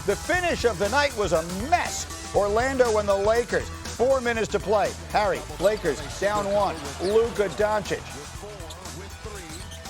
The finish of the night was a mess. Orlando and the Lakers. 4 minutes to play. Harry, Lakers down 1. Luka Doncic.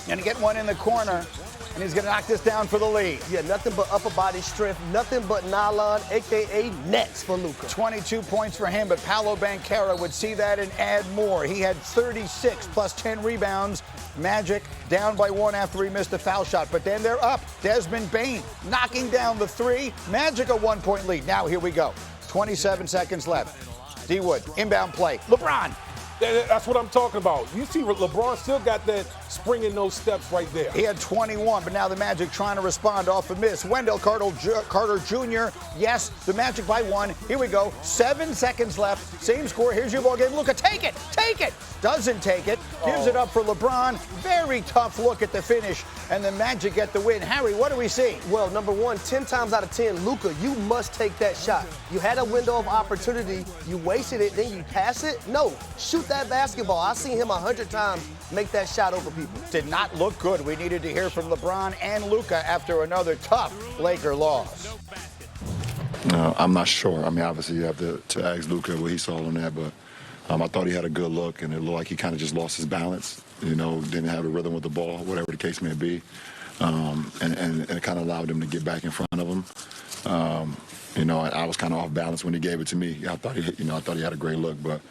Going to get one in the corner, and he's going to knock this down for the lead. Yeah, nothing but upper body strength, nothing but nylon, a.k.a. nets for Luka. 22 points for him, but Paolo Banchero would see that and add more. He had 36 plus 10 rebounds. Magic down by 1 after he missed a foul shot, but then they're up. Desmond Bane knocking down the 3. Magic a 1-point lead. Now here we go. 27 seconds left. D. Wood, inbound play. LeBron. That's what I'm talking about. You see, LeBron still got that spring in those steps right there. He had 21, but now the Magic trying to respond off a miss. Wendell Carter Jr. Yes, the Magic by 1. Here we go. 7 seconds left. Same score. Here's your ball game. Luka, take it. Take it. Doesn't take it. Gives it up for LeBron. Very tough look at the finish, and the Magic get the win. Harry, what do we see? Well, number one, 10 times out of 10, Luka, you must take that shot. You had a window of opportunity. You wasted it. Then you pass it. No, shoot that basketball. I've seen him 100 times make that shot over people. Did not look good. We needed to hear from LeBron and Luka after another tough Laker loss. No, I'm not sure. I mean, obviously, you have to ask Luka what he saw on that, but I thought he had a good look, and it looked like he kind of just lost his balance, didn't have a rhythm with the ball, whatever the case may be, and it kind of allowed him to get back in front of him. I was kind of off balance when he gave it to me. I thought he had a great look, but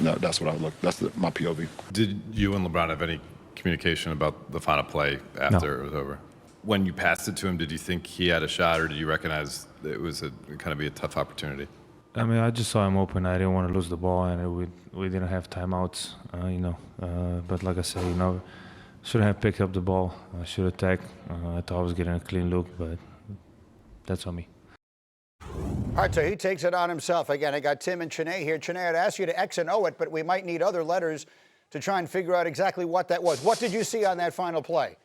no, that's what I looked. That's my POV. Did you and LeBron have any communication about the final play after it was over? When you passed it to him, did you think he had a shot, or did you recognize it was kind of be a tough opportunity? I mean, I just saw him open. I didn't want to lose the ball, and we didn't have timeouts, But like I said, shouldn't have picked up the ball. I should have tagged. I thought I was getting a clean look, but that's on me. All right, so he takes it on himself. Again, I got Tim and Chiney here. Chiney, I'd ask you to X and O it, but we might need other letters to try and figure out exactly what that was. What did you see on that final play?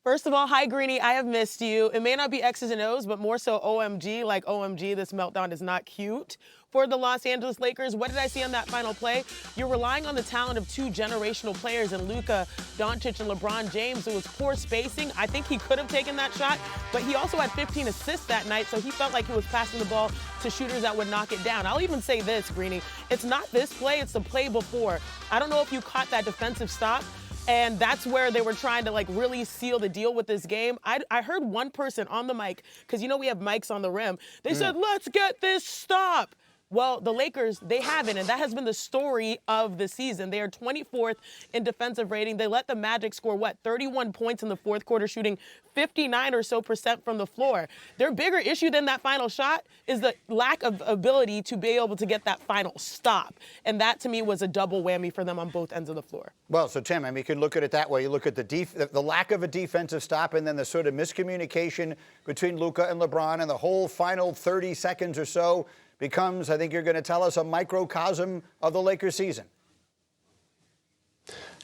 First of all, hi, Greeny. I have missed you. It may not be X's and O's, but more so OMG, like OMG, this meltdown is not cute. For the Los Angeles Lakers, what did I see on that final play? You're relying on the talent of 2 generational players in Luka Doncic and LeBron James. It was poor spacing. I think he could have taken that shot, but he also had 15 assists that night, so he felt like he was passing the ball to shooters that would knock it down. I'll even say this, Greeny. It's not this play, it's the play before. I don't know if you caught that defensive stop, and that's where they were trying to really seal the deal with this game. I heard one person on the mic, because we have mics on the rim. They said, let's get this stop. Well, the Lakers, they haven't, and that has been the story of the season. They are 24th in defensive rating. They let the Magic score, 31 points in the fourth quarter, shooting 59% or so from the floor. Their bigger issue than that final shot is the lack of ability to be able to get that final stop. And that, to me, was a double whammy for them on both ends of the floor. Well, so, Tim, you can look at it that way. You look at the lack of a defensive stop and then the sort of miscommunication between Luka and LeBron, and the whole final 30 seconds or so becomes, I think you're going to tell us, a microcosm of the Lakers season.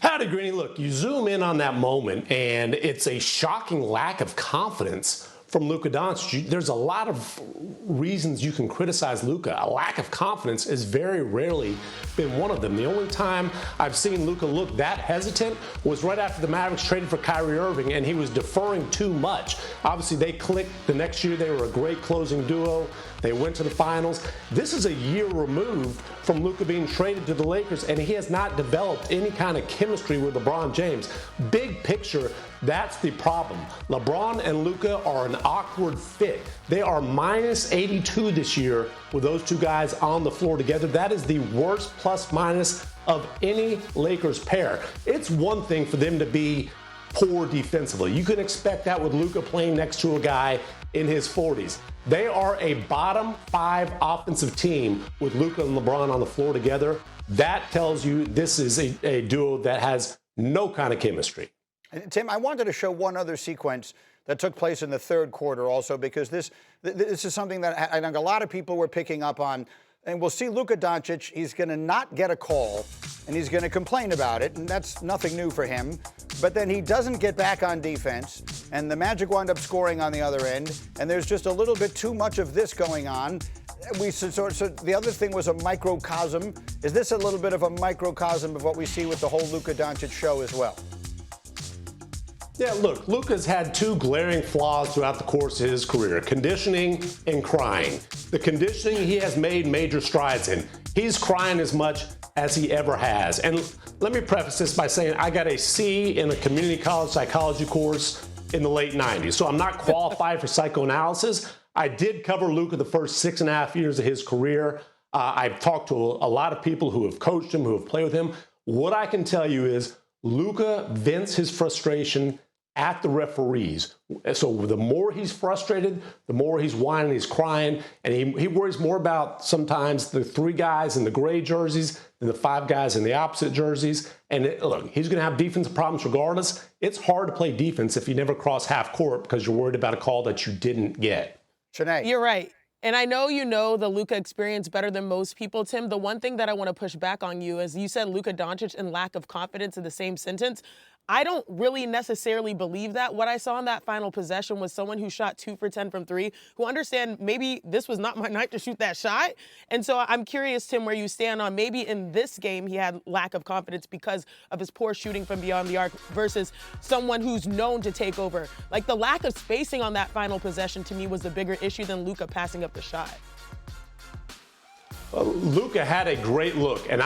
Howdy, Greeny. Look, you zoom in on that moment, and it's a shocking lack of confidence from Luka Doncic. There's a lot of reasons you can criticize Luka. A lack of confidence has very rarely been one of them. The only time I've seen Luka look that hesitant was right after the Mavericks traded for Kyrie Irving, and he was deferring too much. Obviously, they clicked the next year. They were a great closing duo. They went to the finals. This is a year removed from Luka being traded to the Lakers, and he has not developed any kind of chemistry with LeBron James. Big picture, that's the problem. LeBron and Luka are an awkward fit. They are minus 82 this year with those two guys on the floor together. That is the worst plus minus of any Lakers pair. It's one thing for them to be poor defensively. You can expect that with Luka playing next to a guy in his 40s. They are a bottom 5 offensive team with Luka and LeBron on the floor together. That tells you this is a duo that has no kind of chemistry. Tim, I wanted to show one other sequence that took place in the third quarter also, because this is something that I think a lot of people were picking up on. And we'll see Luka Doncic. He's going to not get a call, and he's going to complain about it, and that's nothing new for him. But then he doesn't get back on defense, and the Magic wind up scoring on the other end, and there's just a little bit too much of this going on. So the other thing was a microcosm. Is this a little bit of a microcosm of what we see with the whole Luka Doncic show as well? Yeah, look, Luka's had two glaring flaws throughout the course of his career, conditioning and crying. The conditioning he has made major strides in. He's crying as much as he ever has. And let me preface this by saying I got a C in a community college psychology course in the late 90s, so I'm not qualified for psychoanalysis. I did cover Luka the first 6.5 years of his career. I've talked to a lot of people who have coached him, who have played with him. What I can tell you is Luka vents his frustration at the referees. So the more he's frustrated, the more he's whining, he's crying, and he worries more about sometimes the 3 guys in the gray jerseys than the 5 guys in the opposite jerseys. And look, he's going to have defensive problems regardless. It's hard to play defense if you never cross half court because you're worried about a call that you didn't get. Sinead. You're right. And I know you know the Luka experience better than most people, Tim. The one thing that I want to push back on you is you said Luka Doncic and lack of confidence in the same sentence. I don't really necessarily believe that. What I saw in that final possession was someone who shot 2 for 10 from 3, who understand maybe this was not my night to shoot that shot. And so I'm curious, Tim, where you stand on maybe in this game he had lack of confidence because of his poor shooting from beyond the arc versus someone who's known to take over. Like the lack of spacing on that final possession to me was the bigger issue than Luka passing up the shot. Luka had a great look, and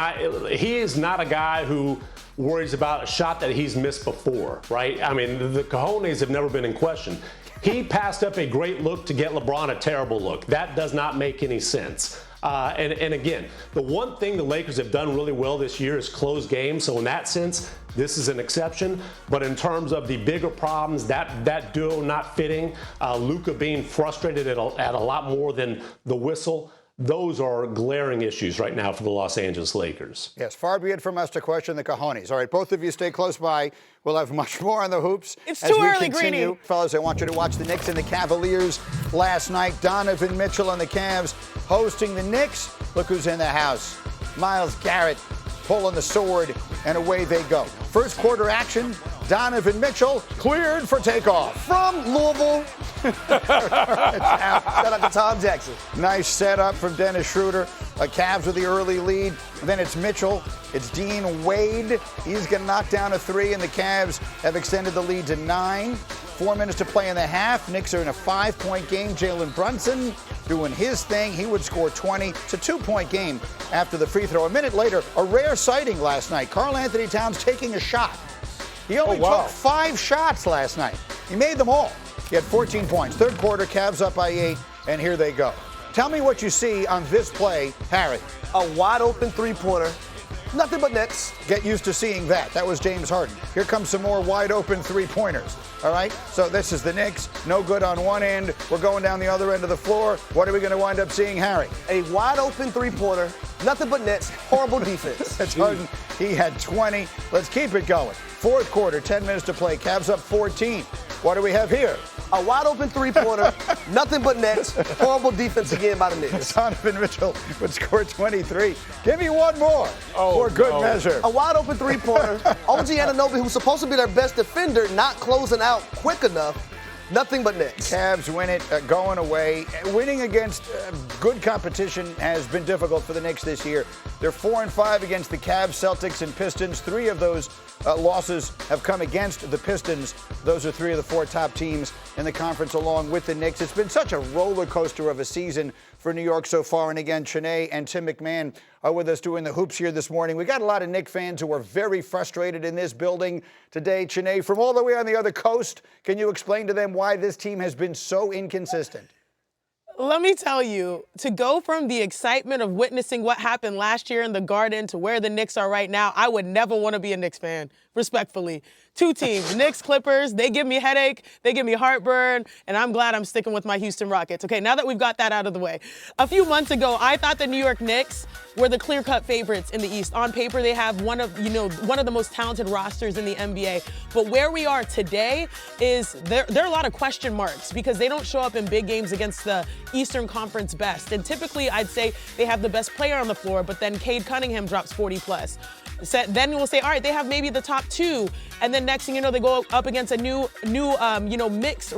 he is not a guy who worries about a shot that he's missed before, right? I mean, the cojones have never been in question. He passed up a great look to get LeBron a terrible look. That does not make any sense. And again, the one thing the Lakers have done really well this year is close games. So in that sense, this is an exception. But in terms of the bigger problems, that duo not fitting, Luka being frustrated at a lot more than the whistle, those are glaring issues right now for the Los Angeles Lakers. Yes, far be it from us to question the cojones. All right, both of you stay close by. We'll have much more on the hoops. It's as too we early, continue. Greeny. Fellas, I want you to watch the Knicks and the Cavaliers last night. Donovan Mitchell and the Cavs hosting the Knicks. Look who's in the house. Myles Garrett pulling the sword, and away they go. First quarter action, Donovan Mitchell cleared for takeoff. From Louisville. Shout out to Tom Jackson. Nice setup from Dennis Schroeder. Cavs with the early lead. Then it's Mitchell. It's Dean Wade. He's going to knock down a 3, and the Cavs have extended the lead to 9. 4 minutes to play in the half. Knicks are in a 5-point game. Jalen Brunson doing his thing. He would score 20. It's a 2-point game after the free throw. A minute later, a rare sighting last night. Karl Anthony Towns taking a shot. He only took 5 shots last night. He made them all. He had 14 points. Third quarter, Cavs up by 8, and here they go. Tell me what you see on this play, Harry. A wide open three-pointer. Nothing but nets. Get used to seeing that. That was James Harden. Here comes some more wide open 3-pointers. All right? So this is the Knicks. No good on one end. We're going down the other end of the floor. What are we going to wind up seeing, Harry? A wide open three-pointer. Nothing but nets. Horrible defense. That's Harden. He had 20. Let's keep it going. Fourth quarter, 10 minutes to play. Cavs up 14. What do we have here? A wide open three-pointer, nothing but nets, horrible defense again by the Knicks. Donovan Mitchell would score 23. Give me one more for good measure. A wide open three-pointer, OG Anunoby, who's supposed to be their best defender, not closing out quick enough. Nothing but nets. Cavs win it, going away. Winning against good competition has been difficult for the Knicks this year. They're 4-5 against the Cavs, Celtics, and Pistons. 3 of those losses have come against the Pistons. Those are 3 of the 4 top teams in the conference along with the Knicks. It's been such a roller coaster of a season for New York so far. And again, Chiney and Tim MacMahon are with us doing the hoops here this morning. We got a lot of Knicks fans who are very frustrated in this building today. Chiney, from all the way on the other coast, can you explain to them why this team has been so inconsistent? Let me tell you, to go from the excitement of witnessing what happened last year in the Garden to where the Knicks are right now, I would never want to be a Knicks fan, respectfully. 2 teams, Knicks, Clippers, they give me a headache, they give me heartburn, and I'm glad I'm sticking with my Houston Rockets. Okay, now that we've got that out of the way. A few months ago, I thought the New York Knicks were the clear-cut favorites in the East. On paper, they have one of the most talented rosters in the NBA. But where we are today is there are a lot of question marks because they don't show up in big games against the Eastern Conference best. And typically, I'd say they have the best player on the floor, but then Cade Cunningham drops 40+. Then we'll say, all right, they have maybe the top 2, and then next thing you know, they go up against a new remix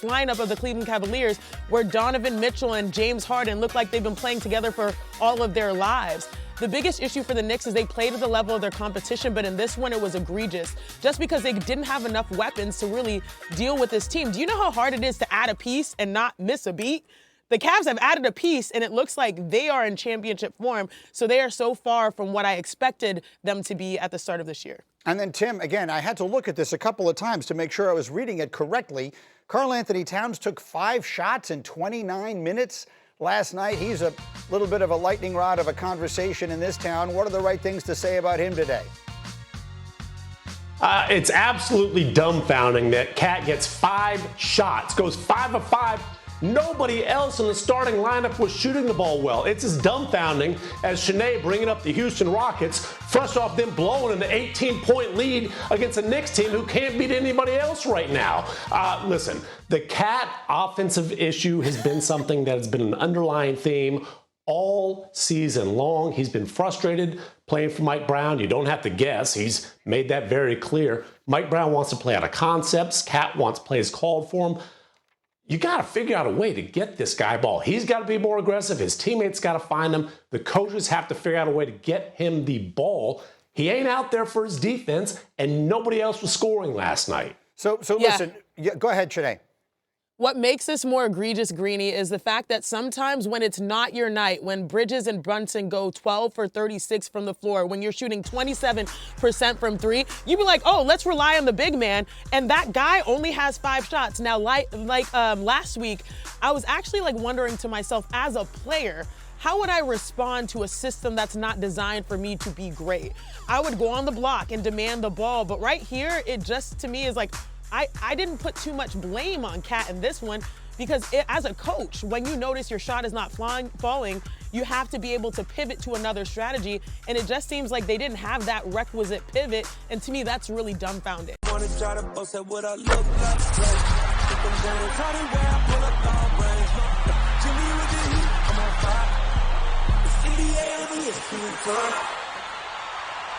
lineup of the Cleveland Cavaliers, where Donovan Mitchell and James Harden look like they've been playing together for all of their lives. The biggest issue for the Knicks is they played at the level of their competition, but in this one it was egregious just because they didn't have enough weapons to really deal with this team. Do you know how hard it is to add a piece and not miss a beat? The Cavs have added a piece, and it looks like they are in championship form, so they are so far from what I expected them to be at the start of this year. And then, Tim, again, I had to look at this a couple of times to make sure I was reading it correctly. Karl-Anthony Towns took 5 shots in 29 minutes last night. He's a little bit of a lightning rod of a conversation in this town. What are the right things to say about him today? It's absolutely dumbfounding that Cat gets 5 shots, goes 5 of 5. Nobody else in the starting lineup was shooting the ball well. It's as dumbfounding as Shanae bringing up the Houston Rockets, fresh off them blowing an 18-point lead against a Knicks team who can't beat anybody else right now. Listen, the Cat offensive issue has been something that has been an underlying theme all season long. He's been frustrated playing for Mike Brown. You don't have to guess. He's made that very clear. Mike Brown wants to play out of concepts. Cat wants plays called for him. You got to figure out a way to get this guy ball. He's got to be more aggressive. His teammates got to find him. The coaches have to figure out a way to get him the ball. He ain't out there for his defense, and nobody else was scoring last night. So listen, go ahead, Shanae. What makes this more egregious, Greeny, is the fact that sometimes when it's not your night, when Bridges and Brunson go 12 for 36 from the floor, when you're shooting 27% from 3, you'd be like, oh, let's rely on the big man. And that guy only has 5 shots. Now, last week, I was actually wondering to myself as a player, how would I respond to a system that's not designed for me to be great? I would go on the block and demand the ball. But right here, it just, to me, is like, I didn't put too much blame on Cat in this one because as a coach, when you notice your shot is not falling, you have to be able to pivot to another strategy. And it just seems like they didn't have that requisite pivot. And to me, that's really dumbfounding. NBA on ESPN.